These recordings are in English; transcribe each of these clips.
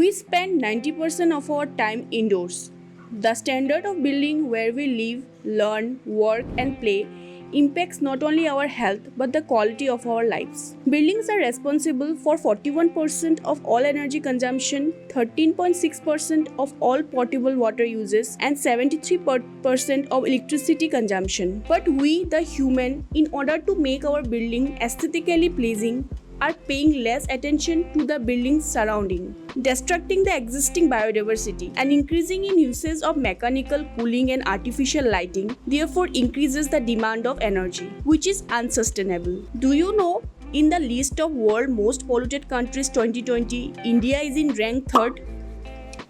We spend 90% of our time indoors. The standard of building where we live, learn, work, and play impacts not only our health but the quality of our lives. Buildings are responsible for 41% of all energy consumption, 13.6% of all potable water uses, and 73% of electricity consumption. But we, the human, in order to make our building aesthetically pleasing, are paying less attention to the building's surrounding, destructing the existing biodiversity, and increasing in usage of mechanical cooling and artificial lighting, therefore increases the demand of energy, which is unsustainable. Do you know, in the list of world most polluted countries 2020, India is in rank 3rd?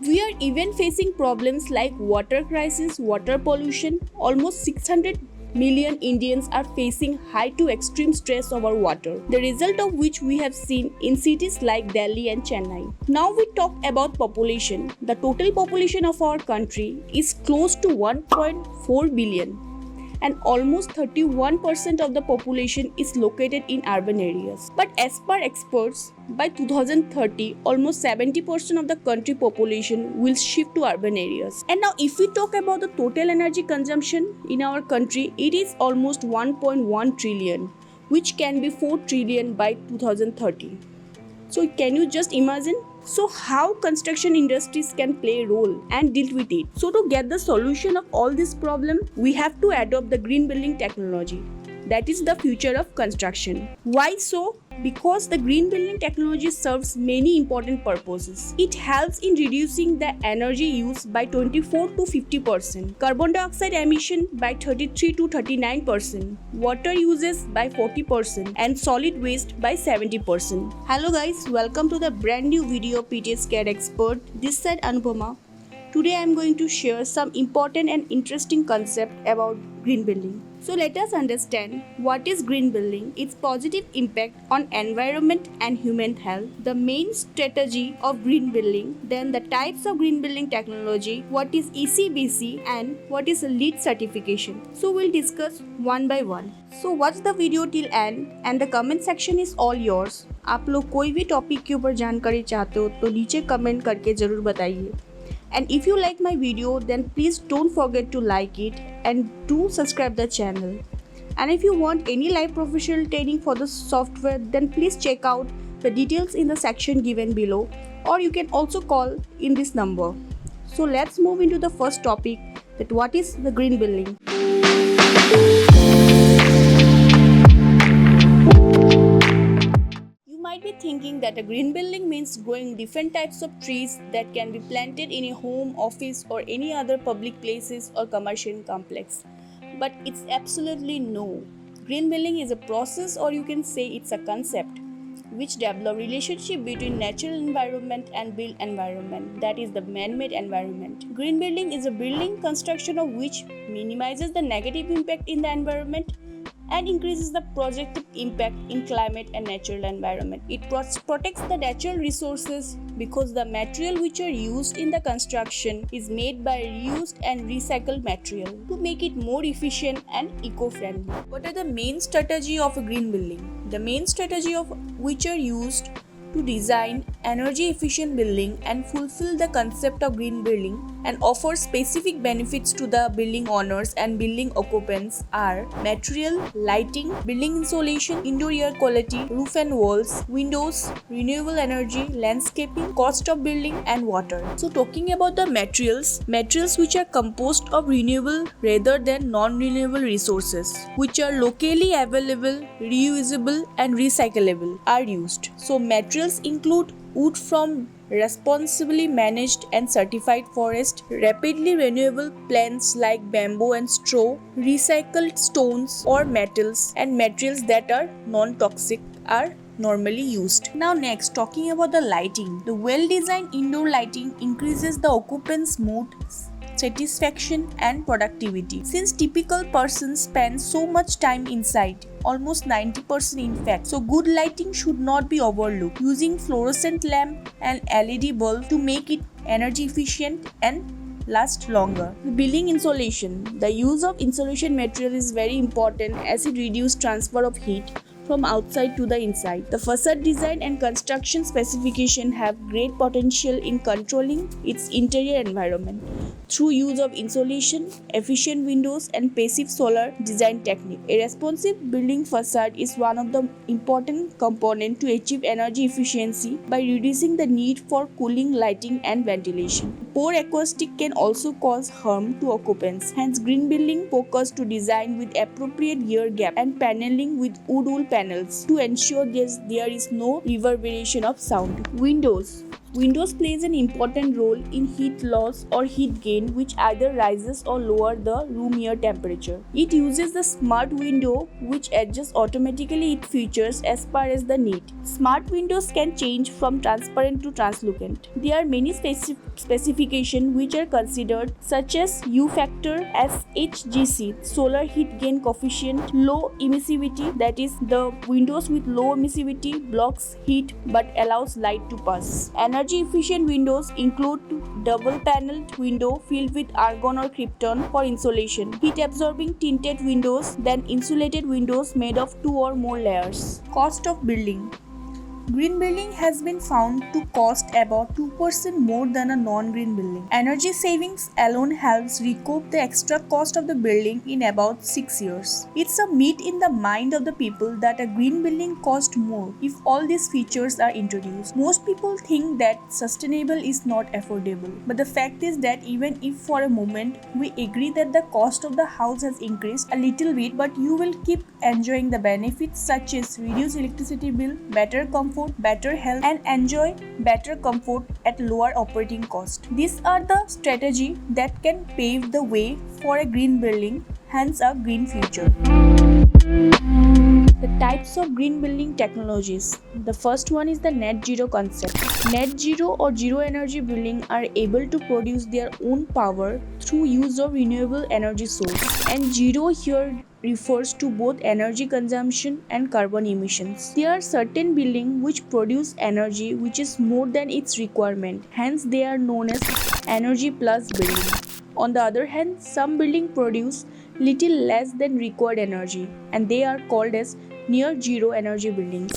We are even facing problems like water crisis, water pollution. Almost 600 million Indians are facing high to extreme stress over water, the result of which we have seen in cities like Delhi and Chennai. Now we talk about population. The total population of our country is close to 1.4 billion, and almost 31% of the population is located in urban areas. But as per experts, by 2030, almost 70% of the country population will shift to urban areas. And now if we talk about the total energy consumption in our country, it is almost 1.1 trillion, which can be 4 trillion by 2030. So can you just imagine? So how construction industries can play a role and deal with it? So to get the solution of all this problem, we have to adopt the green building technology. That is the future of construction. Why so? Because the green building technology serves many important purposes. It helps in reducing the energy use by 24 to 50%, carbon dioxide emission by 33 to 39%, water uses by 40%, and solid waste by 70%. Hello guys, welcome to the brand new video of PTS CAD Expert. This side Anupama. Today I am going to share some important and interesting concept about green building. So let us understand what is green building, its positive impact on environment and human health, the main strategy of green building, then the types of green building technology, what is ECBC and what is a LEED certification. So we'll discuss one by one. So watch the video till end and the comment section is all yours. आप लोग कोई भी topic के ऊपर जानकारी चाहते हो तो नीचे कमेंट करके जरूर बताइए. And if you like my video, then please don't forget to like it and do subscribe the channel. And if you want any live professional training for the software, then please check out the details in the section given below, or you can also call in this number. So let's move into the first topic, that what is the green building. Might be thinking that a green building means growing different types of trees that can be planted in a home, office or any other public places or commercial complex. But it's absolutely no. Green building is a process, or you can say it's a concept, which develop relationship between natural environment and built environment, that is the man-made environment. Green building is a building construction of which minimizes the negative impact in the environment and increases the positive impact in climate and natural environment. It protects the natural resources because the material which are used in the construction is made by reused and recycled material to make it more efficient and eco-friendly. What are the main strategy of a green building? The main strategy of which are used to design energy efficient building and fulfill the concept of green building and offer specific benefits to the building owners and building occupants are material, lighting, building insulation, indoor air quality, roof and walls, windows, renewable energy, landscaping, cost of building and water. So talking about the materials which are composed of renewable rather than non-renewable resources, which are locally available, reusable and recyclable are used. So materials include wood from responsibly managed and certified forest, rapidly renewable plants like bamboo and straw, recycled stones or metals, and materials that are non-toxic are normally used. Now next, talking about the lighting. The well-designed indoor lighting increases the occupant's mood, satisfaction and productivity. Since typical persons spend so much time inside, almost 90% in fact, so good lighting should not be overlooked. Using fluorescent lamp and LED bulb to make it energy efficient and last longer. Building insulation. The use of insulation material is very important as it reduces transfer of heat from outside to the inside. The facade design and construction specification have great potential in controlling its interior environment through use of insulation, efficient windows, and passive solar design technique. A responsive building facade is one of the important components to achieve energy efficiency by reducing the need for cooling, lighting, and ventilation. Poor acoustic can also cause harm to occupants. Hence, green building focus to design with appropriate air gap and paneling with wool panels to ensure there is no reverberation of sound. Windows plays an important role in heat loss or heat gain, which either rises or lowers the room air temperature. It uses the smart window which adjusts automatically its features as per as the need. Smart windows can change from transparent to translucent. There are many specifications which are considered, such as U factor, SHGC, solar heat gain coefficient, low emissivity, that is the windows with low emissivity blocks heat but allows light to pass. Energy efficient windows include double paneled window filled with argon or krypton for insulation, heat absorbing tinted windows, then insulated windows made of 2 or more layers. Cost of building. Green building has been found to cost about 2% more than a non-green building. Energy savings alone helps recoup the extra cost of the building in about 6 years. It's a myth in the mind of the people that a green building costs more if all these features are introduced. Most people think that sustainable is not affordable. But the fact is that even if for a moment we agree that the cost of the house has increased a little bit, but you will keep enjoying the benefits such as reduced electricity bill, better comfort, better health, and enjoy better comfort at lower operating cost. These are the strategies that can pave the way for a green building, hence a green future. The types of green building technologies. The first one is the net zero concept. Net zero or zero energy building are able to produce their own power through use of renewable energy source. And zero here refers to both energy consumption and carbon emissions. There are certain buildings which produce energy which is more than its requirement. Hence they are known as energy plus building. On the other hand, some buildings produce little less than required energy and they are called as near zero energy buildings.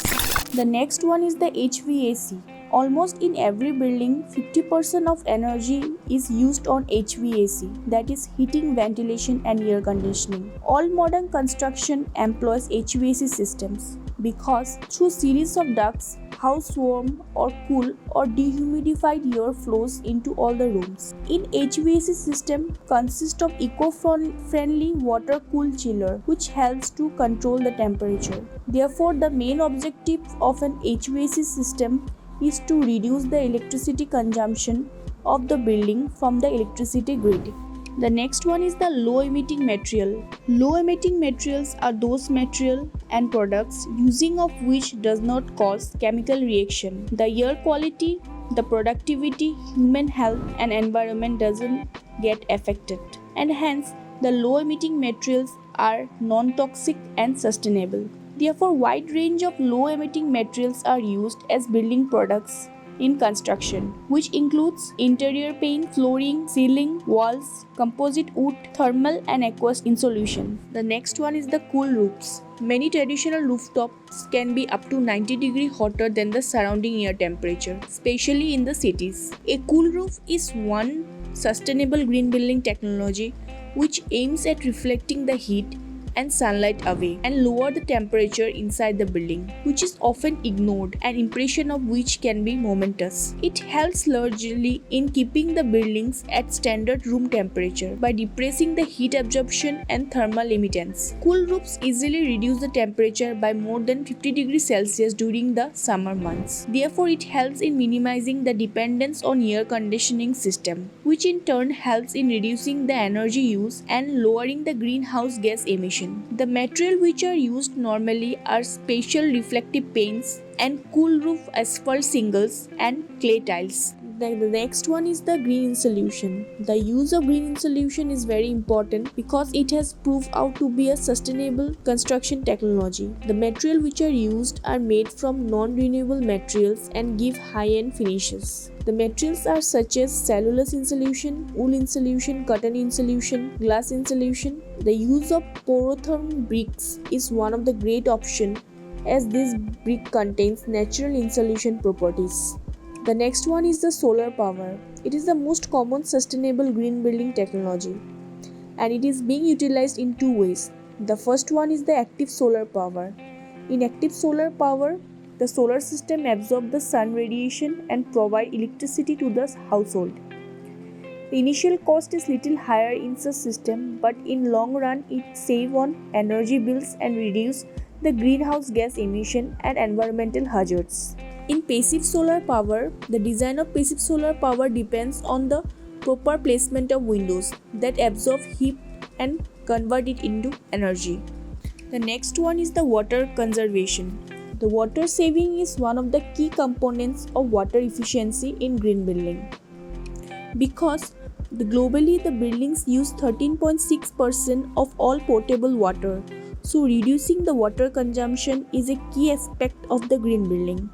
The next one is the HVAC. Almost in every building, 50% of energy is used on HVAC, that is heating, ventilation and air conditioning. All modern construction employs HVAC systems because through series of ducts, house warm or cool or dehumidified air flows into all the rooms. In HVAC system consists of eco-friendly water-cooled chiller which helps to control the temperature. Therefore, the main objective of an HVAC system is to reduce the electricity consumption of the building from the electricity grid. The next one is the low emitting material. Low emitting materials are those material and products using of which does not cause chemical reaction. The air quality, the productivity, human health and environment doesn't get affected. And hence the low emitting materials are non-toxic and sustainable. Therefore, wide range of low-emitting materials are used as building products in construction, which includes interior paint, flooring, ceiling, walls, composite wood, thermal and aqueous insulation. The next one is the cool roofs. Many traditional rooftops can be up to 90 degrees hotter than the surrounding air temperature, especially in the cities. A cool roof is one sustainable green building technology which aims at reflecting the heat and sunlight away and lower the temperature inside the building, which is often ignored, an impression of which can be momentous. It helps largely in keeping the buildings at standard room temperature by depressing the heat absorption and thermal emittance. Cool roofs easily reduce the temperature by more than 50 degrees Celsius during the summer months. Therefore, it helps in minimizing the dependence on air conditioning system, which in turn helps in reducing the energy use and lowering the greenhouse gas emission. The material which are used normally are special reflective paints and cool roof asphalt shingles and clay tiles. The next one is the green insulation. The use of green insulation is very important because it has proved out to be a sustainable construction technology. The material which are used are made from non-renewable materials and give high-end finishes. The materials are such as cellulose insulation, wool insulation, cotton insulation, glass insulation. The use of porotherm bricks is one of the great options as this brick contains natural insulation properties. The next one is the solar power. It is the most common sustainable green building technology, and it is being utilized in two ways. The first one is the active solar power. In active solar power, the solar system absorbs the sun radiation and provide electricity to the household. The initial cost is little higher in such system, but in long run it save on energy bills and reduce the greenhouse gas emission and environmental hazards. In passive solar power, the design of passive solar power depends on the proper placement of windows that absorb heat and convert it into energy. The next one is the water conservation. The water saving is one of the key components of water efficiency in green building. Because globally the buildings use 13.6% of all potable water, so reducing the water consumption is a key aspect of the green building.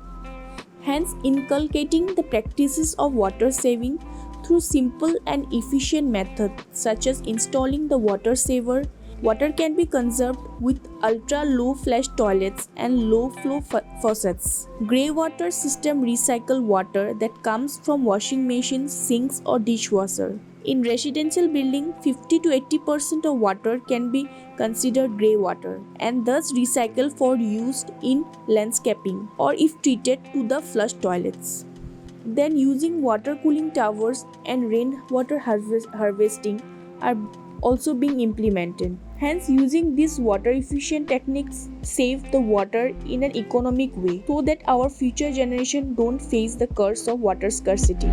Hence, inculcating the practices of water saving through simple and efficient methods such as installing the water saver. Water can be conserved with ultra-low flush toilets and low-flow faucets. Grey water system recycle water that comes from washing machines, sinks or dishwasher. In residential building, 50 to 80% of water can be considered grey water and thus recycled for use in landscaping or if treated to the flush toilets. Then using water cooling towers and rainwater harvesting are also being implemented. Hence, using these water efficient techniques save the water in an economic way so that our future generation don't face the curse of water scarcity.